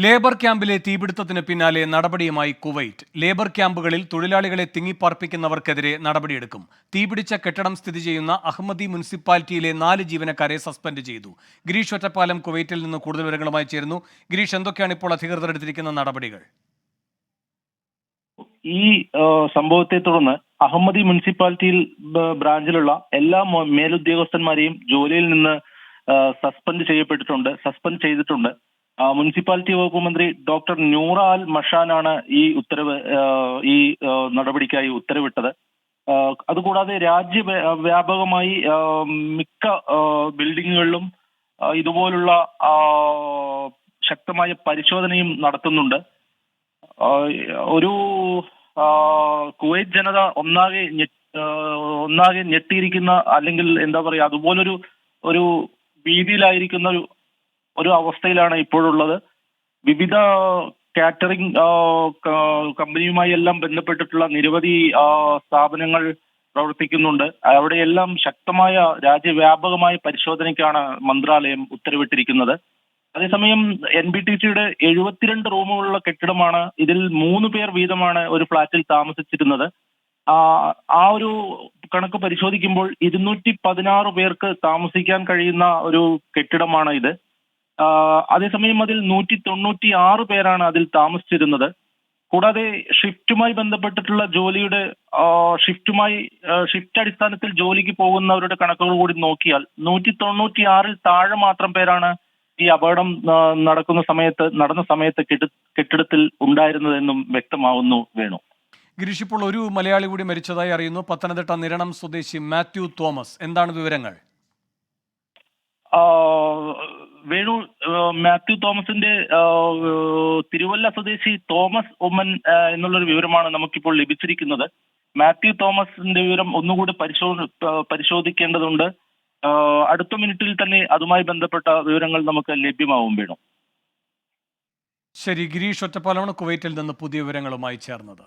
Labour ക്യാമ്പിലെ തീപിടുത്തത്തിന് പിന്നാലെ നടപടിയുമായി കുവൈറ്റ്. ലേബർ ക്യാമ്പുകളിൽ തൊഴിലാളികളെ തിങ്ങിപ്പാർപ്പിക്കുന്നവർക്കെതിരെ നടപടിയെടുക്കും. തീപിടിച്ച കെട്ടിടം സ്ഥിതി ചെയ്യുന്ന അഹമ്മദി മുനിസിപ്പാലിറ്റിയിലെ 4 ജീവനക്കാരെ സസ്പെൻഡ് ചെയ്തു. ഗിരീഷ് ഒറ്റപ്പാലം കുവൈറ്റിൽ നിന്ന് കൂടുതൽ വിവരങ്ങളുമായി ചേരുന്നു. ഗിരീഷ്, എന്തൊക്കെയാണ് ഇപ്പോൾ അധികൃതർ എടുത്തിരിക്കുന്ന നടപടികൾ? ഈ സംഭവത്തെ തുടർന്ന് അഹമ്മദി മുനിസിപ്പാലിറ്റിയിൽ ബ്രാഞ്ചിലുള്ള എല്ലാ മേലുദ്യോഗസ്ഥന്മാരെയും ജോലിയിൽ നിന്ന് സസ്പെൻഡ് ചെയ്തിട്ടുണ്ട്. മുനിസിപ്പാലിറ്റി വകുപ്പ് മന്ത്രി ഡോക്ടർ നൂറ അൽ മഷാനാണ് ഈ നടപടിക്കായി ഉത്തരവിട്ടത്. അതുകൂടാതെ വ്യാപകമായി മിക്ക ബിൽഡിങ്ങുകളിലും ഇതുപോലുള്ള ശക്തമായ പരിശോധനയും നടത്തുന്നുണ്ട്. ഒരു കുവൈറ്റ് ജനത ഒന്നാകെ ഞെട്ടിയിരിക്കുന്ന, അല്ലെങ്കിൽ എന്താ പറയാ, ഒരു ഭീതിയിലായിരിക്കുന്ന ഒരു അവസ്ഥയിലാണ് ഇപ്പോഴുള്ളത്. വിവിധ കാറ്ററിംഗ് കമ്പനിയുമായി എല്ലാം ബന്ധപ്പെട്ടിട്ടുള്ള നിരവധി സ്ഥാപനങ്ങൾ പ്രവർത്തിക്കുന്നുണ്ട്. അവിടെയെല്ലാം ശക്തമായ രാജ്യവ്യാപകമായ പരിശോധനയ്ക്കാണ് മന്ത്രാലയം ഉത്തരവിട്ടിരിക്കുന്നത്. അതേസമയം NBTC-യുടെ 72 റൂമുകളുള്ള കെട്ടിടമാണ്. ഇതിൽ 3 പേർ വീതമാണ് ഒരു ഫ്ളാറ്റിൽ താമസിച്ചിരുന്നത്. ആ ഒരു കണക്ക് പരിശോധിക്കുമ്പോൾ 216 പേർക്ക് താമസിക്കാൻ കഴിയുന്ന ഒരു കെട്ടിടമാണ് ഇത്. അതേസമയം അതിൽ 196 പേരാണ് അതിൽ താമസിച്ചിരുന്നത്. കൂടാതെ ഷിഫ്റ്റുമായി ബന്ധപ്പെട്ടിട്ടുള്ള ജോലിയുടെ ഷിഫ്റ്റ് അടിസ്ഥാനത്തിൽ ജോലിക്ക് പോകുന്നവരുടെ കണക്കുകൾ കൂടി നോക്കിയാൽ 196-ൽ താഴെ മാത്രം പേരാണ് ഈ അപകടം നടന്ന സമയത്ത് കെട്ടിടത്തിൽ ഉണ്ടായിരുന്നതെന്നും വ്യക്തമാവുന്നു. വേണു. ഗിരീഷ്, ഇപ്പോൾ ഒരു മലയാളി കൂടി മരിച്ചതായി അറിയുന്നു. പത്തനംതിട്ട നിരണം സ്വദേശി മാത്യു തോമസ്. എന്താണ് വിവരങ്ങൾ? വേണു, മാത്യു തോമസിന്റെ തിരുവല്ല സ്വദേശി തോമസ് ഉമ്മൻ എന്നുള്ളൊരു വിവരമാണ് നമുക്കിപ്പോൾ ലഭിച്ചിരിക്കുന്നത്. മാത്യു തോമസിന്റെ വിവരം ഒന്നുകൂടി പരിശോധിക്കേണ്ടതുണ്ട്. അടുത്ത മിനിറ്റിൽ തന്നെ അതുമായി ബന്ധപ്പെട്ട വിവരങ്ങൾ നമുക്ക് ലഭ്യമാവും. വേണു. ശരി, ഗിരീഷ് ഒറ്റപ്പാലമാണ് കുവൈറ്റിൽ നിന്ന് പുതിയ വിവരങ്ങളുമായി ചേർന്നത്.